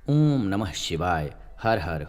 ओम नमः शिवाय। हर हर।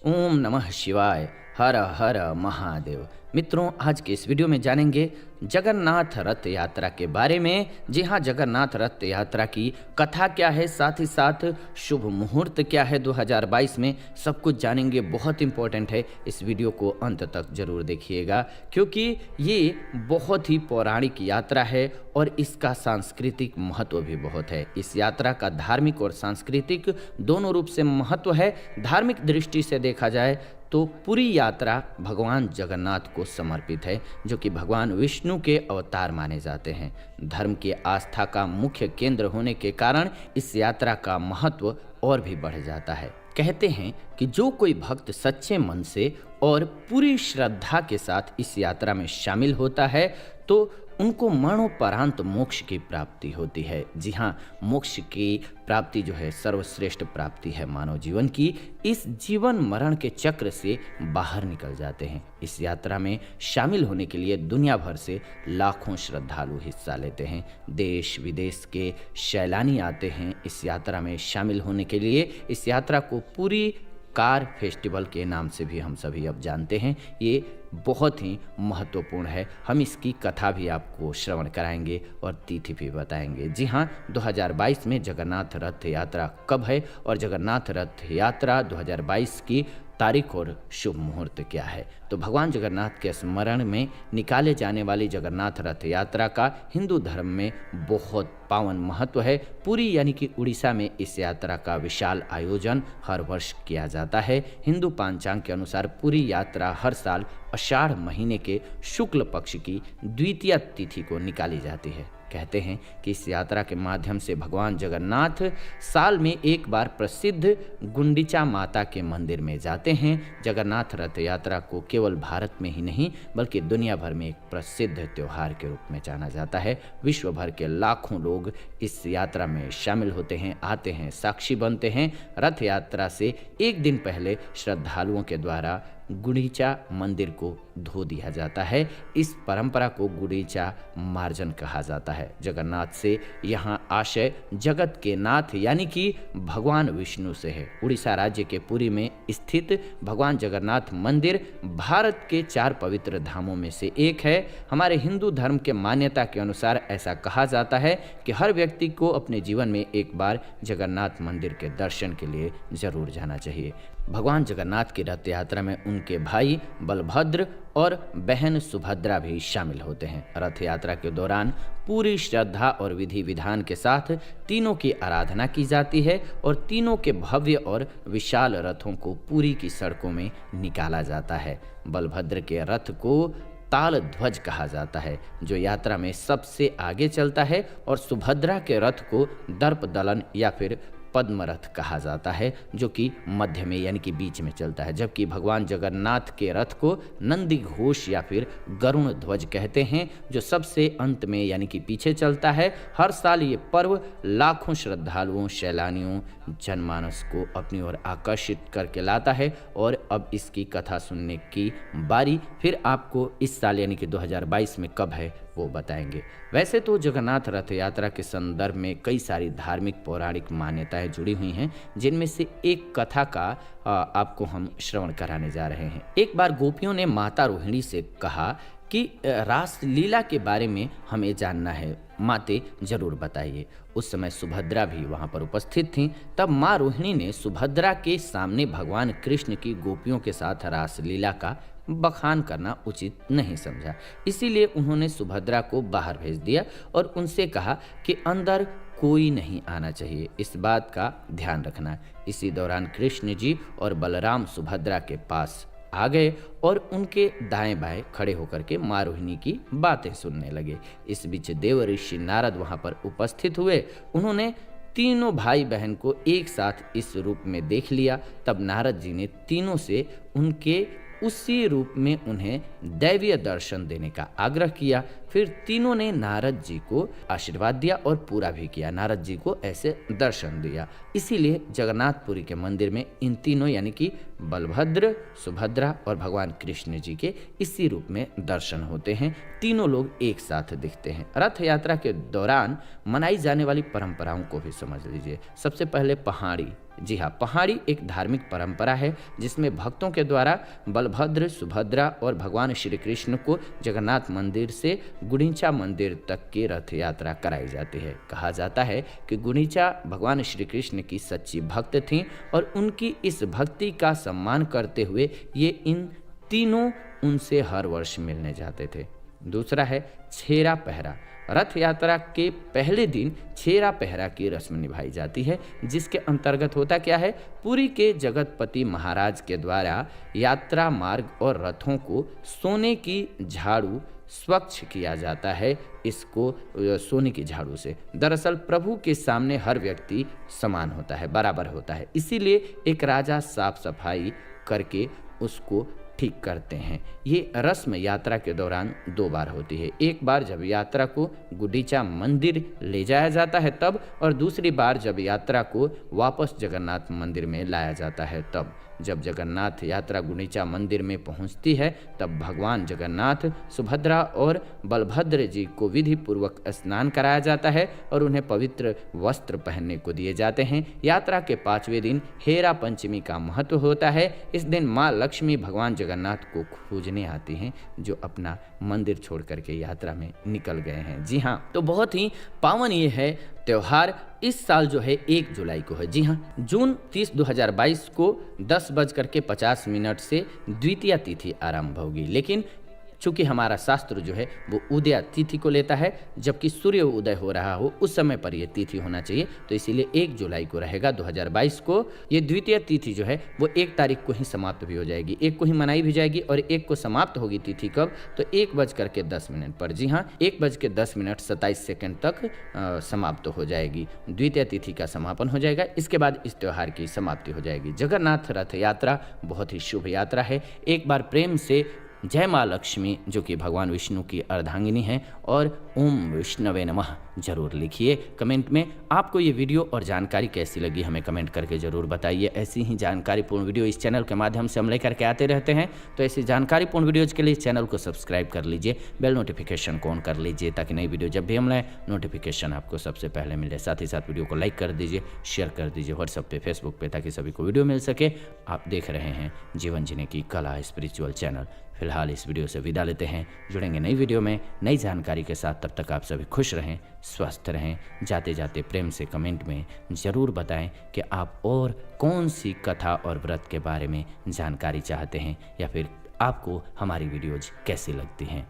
ओम नमः शिवाय। हर हर महादेव। मित्रों, आज के इस वीडियो में जानेंगे जगन्नाथ रथ यात्रा के बारे में। जी हाँ, जगन्नाथ रथ यात्रा की कथा क्या है, साथ ही साथ शुभ मुहूर्त क्या है 2022 में, सब कुछ जानेंगे। बहुत इंपॉर्टेंट है, इस वीडियो को अंत तक जरूर देखिएगा क्योंकि ये बहुत ही पौराणिक यात्रा है और इसका सांस्कृतिक महत्व भी बहुत है। इस यात्रा का धार्मिक और सांस्कृतिक दोनों रूप से महत्व है। धार्मिक दृष्टि से देखा जाए तो पूरी यात्रा भगवान जगन्नाथ को समर्पित है, जो कि भगवान विष्णु के अवतार माने जाते हैं। धर्म की आस्था का मुख्य केंद्र होने के कारण इस यात्रा का महत्व और भी बढ़ जाता है। कहते हैं कि जो कोई भक्त सच्चे मन से और पूरी श्रद्धा के साथ इस यात्रा में शामिल होता है तो उनको मरणोपरांत मोक्ष की प्राप्ति होती है। जी हाँ, मोक्ष की प्राप्ति जो है सर्वश्रेष्ठ प्राप्ति है मानव जीवन की। इस जीवन मरण के चक्र से बाहर निकल जाते हैं। इस यात्रा में शामिल होने के लिए दुनिया भर से लाखों श्रद्धालु हिस्सा लेते हैं। देश विदेश के सैलानी आते हैं इस यात्रा में शामिल होने के लिए। इस यात्रा को पूरी कार फेस्टिवल के नाम से भी हम सभी अब जानते हैं। ये बहुत ही महत्वपूर्ण है। हम इसकी कथा भी आपको श्रवण कराएंगे और तिथि भी बताएंगे। जी हाँ, 2022 में जगन्नाथ रथ यात्रा कब है और जगन्नाथ रथ यात्रा 2022 की तारीख और शुभ मुहूर्त क्या है। तो भगवान जगन्नाथ के स्मरण में निकाले जाने वाली जगन्नाथ रथ यात्रा का हिंदू धर्म में बहुत पावन महत्व है। पुरी यानी कि उड़ीसा में इस यात्रा का विशाल आयोजन हर वर्ष किया जाता है। हिंदू पंचांग के अनुसार पूरी यात्रा हर साल आषाढ़ महीने के शुक्ल पक्ष की द्वितीय तिथि को निकाली जाती है। कहते हैं कि इस यात्रा के माध्यम से भगवान जगन्नाथ साल में एक बार प्रसिद्ध गुंडीचा माता के मंदिर में जाते हैं। जगन्नाथ रथ यात्रा को केवल भारत में ही नहीं बल्कि दुनिया भर में एक प्रसिद्ध त्योहार के रूप में जाना जाता है। विश्व भर के लाखों लोग इस यात्रा में शामिल होते हैं, आते हैं, साक्षी बनते हैं। रथ यात्रा से एक दिन पहले श्रद्धालुओं के द्वारा गुंडीचा मंदिर को धो दिया जाता है। इस परंपरा को गुंडीचा मार्जन कहा जाता है। जगन्नाथ से यहाँ आशय जगत के नाथ यानी कि भगवान विष्णु से है। उड़ीसा राज्य के पुरी में स्थित भगवान जगन्नाथ मंदिर भारत के 4 पवित्र धामों में से एक है। हमारे हिंदू धर्म के मान्यता के अनुसार ऐसा कहा जाता है कि हर व्यक्ति को अपने जीवन में एक बार जगन्नाथ मंदिर के दर्शन के लिए जरूर जाना चाहिए। भगवान जगन्नाथ की रथ यात्रा में उनके भाई बलभद्र और बहन सुभद्रा भी शामिल होते हैं। रथ यात्रा के दौरान पूरी श्रद्धा और विधि विधान के साथ तीनों की आराधना की जाती है और तीनों के भव्य और विशाल रथों को पुरी की सड़कों में निकाला जाता है। बलभद्र के रथ को ताल ध्वज कहा जाता है, जो यात्रा में सबसे आगे चलता है, और सुभद्रा के रथ को दर्प दलन या फिर पद्म रथ कहा जाता है, जो कि मध्य में यानी कि बीच में चलता है। जबकि भगवान जगन्नाथ के रथ को नंदी घोष या फिर गरुण ध्वज कहते हैं, जो सबसे अंत में यानी कि पीछे चलता है। हर साल ये पर्व लाखों श्रद्धालुओं, सैलानियों, जनमानस को अपनी ओर आकर्षित करके लाता है। और अब इसकी कथा सुनने की बारी फिर आपको इस साल यानी कि 2022 में कब है वो बताएंगे। वैसे तो जगन्नाथ रथ यात्रा के संदर्भ में कई सारी धार्मिक पौराणिक मान्यताएं जुड़ी हुई हैं, जिनमें से एक कथा का आपको हम श्रवण कराने जा रहे हैं। एक बार गोपियों ने माता रोहिणी से कहा कि रास लीला के बारे में हमें जानना है, माते जरूर बताइए। उस समय सुभद्रा भी वहां पर उपस्थित थीं। तब माँ रोहिणी ने सुभद्रा के सामने भगवान कृष्ण की गोपियों के साथ रास लीला का बखान करना उचित नहीं समझा। इसीलिए उन्होंने सुभद्रा को बाहर भेज दिया और उनसे कहा कि अंदर कोई नहीं आना चाहिए, इस बात का ध्यान रखना। इसी दौरान कृष्ण जी और बलराम सुभद्रा के पास आ गए और उनके दाएं बाएं खड़े होकर के माँ रोहिणी की बातें सुनने लगे। इस बीच देव ऋषि नारद वहां पर उपस्थित हुए। उन्होंने तीनों भाई बहन को एक साथ इस रूप में देख लिया। तब नारद जी ने तीनों से उनके उसी रूप में उन्हें दैवीय दर्शन देने का आग्रह किया। फिर तीनों ने नारद जी को आशीर्वाद दिया और पूरा भी किया। नारद जी को ऐसे दर्शन दिया। इसीलिए जगन्नाथपुरी के मंदिर में इन तीनों यानी कि बलभद्र, सुभद्रा और भगवान कृष्ण जी के इसी रूप में दर्शन होते हैं। तीनों लोग एक साथ दिखते हैं। रथ यात्रा के दौरान मनाई जाने वाली परंपराओं को भी समझ लीजिए। सबसे पहले पहाड़ी जी हाँ, पहाड़ी एक धार्मिक परंपरा है जिसमें भक्तों के द्वारा बलभद्र, सुभद्रा और भगवान श्री कृष्ण को जगन्नाथ मंदिर से गुंडीचा मंदिर तक की रथ यात्रा कराई जाती है। कहा जाता है कि गुंडीचा भगवान श्री कृष्ण की सच्ची भक्त थीं और उनकी इस भक्ति का सम्मान करते हुए ये इन तीनों उनसे हर वर्ष मिलने जाते थे। दूसरा है छेरा पहरा। रथ यात्रा के पहले दिन छेरा पहरा की रस्म निभाई जाती है, जिसके अंतर्गत होता क्या है, पुरी के जगतपति महाराज के द्वारा यात्रा मार्ग और रथों को सोने की झाड़ू स्वच्छ किया जाता है, इसको सोने की झाड़ू से। दरअसल प्रभु के सामने हर व्यक्ति समान होता है, बराबर होता है, इसीलिए एक राजा साफ सफाई करके उसको ठीक करते हैं। ये रस्म यात्रा के दौरान 2 बार होती है। एक बार जब यात्रा को गुंडीचा मंदिर ले जाया जाता है तब, और दूसरी बार जब यात्रा को वापस जगन्नाथ मंदिर में लाया जाता है तब। जब जगन्नाथ यात्रा गुंडीचा मंदिर में पहुंचती है तब भगवान जगन्नाथ, सुभद्रा और बलभद्र जी को विधि पूर्वक स्नान कराया जाता है और उन्हें पवित्र वस्त्र पहनने को दिए जाते हैं। यात्रा के 5वें दिन हेरा पंचमी का महत्व होता है। इस दिन माँ लक्ष्मी भगवान जगन्नाथ को खोजने आती हैं, जो अपना मंदिर छोड़ करके यात्रा में निकल गए हैं। जी हाँ, तो बहुत ही पावन ये है त्यौहार। इस साल जो है 1 जुलाई को है। जी हाँ, जून 30, 2022 को 10:50 से द्वितीया तिथि आरंभ होगी। लेकिन चूंकि हमारा शास्त्र जो है वो उदय तिथि को लेता है, जबकि सूर्य उदय हो रहा हो उस समय पर यह तिथि होना चाहिए, तो इसीलिए 1 जुलाई को रहेगा 2022 को। ये द्वितीय तिथि जो है वो 1 तारीख को ही समाप्त भी हो जाएगी, 1 को ही मनाई भी जाएगी और 1 को समाप्त होगी तिथि कब, तो 1:10 पर। जी हाँ, 1:10 27 सेकंड तक समाप्त हो जाएगी। द्वितीय तिथि का समापन हो जाएगा, इसके बाद इस त्यौहार की समाप्ति हो जाएगी। जगन्नाथ रथ यात्रा बहुत ही शुभ यात्रा है। एक बार प्रेम से जय माँ लक्ष्मी, जो कि भगवान विष्णु की अर्धांगिनी है, और ओम विष्णवे नमः जरूर लिखिए कमेंट में। आपको ये वीडियो और जानकारी कैसी लगी हमें कमेंट करके ज़रूर बताइए। ऐसी ही जानकारीपूर्ण वीडियो इस चैनल के माध्यम से हम लेकर के आते रहते हैं, तो ऐसी जानकारीपूर्ण वीडियोज़ के लिए इस चैनल को सब्सक्राइब कर लीजिए, बेल नोटिफिकेशन को ऑन कर लीजिए, ताकि नई वीडियो जब भी हम लाएँ नोटिफिकेशन आपको सबसे पहले मिले। साथ ही साथ वीडियो को लाइक कर दीजिए, शेयर कर दीजिए व्हाट्सएप पे, फेसबुक पे, ताकि सभी को वीडियो मिल सके। आप देख रहे हैं जीवन जीने की कला स्पिरिचुअल चैनल। फिलहाल इस वीडियो से विदा लेते हैं, जुड़ेंगे नई वीडियो में नई जानकारी के साथ। तब तक आप सभी खुश रहें, स्वस्थ रहें। जाते जाते प्रेम से कमेंट में ज़रूर बताएं कि आप और कौन सी कथा और व्रत के बारे में जानकारी चाहते हैं, या फिर आपको हमारी वीडियोज कैसी लगती हैं।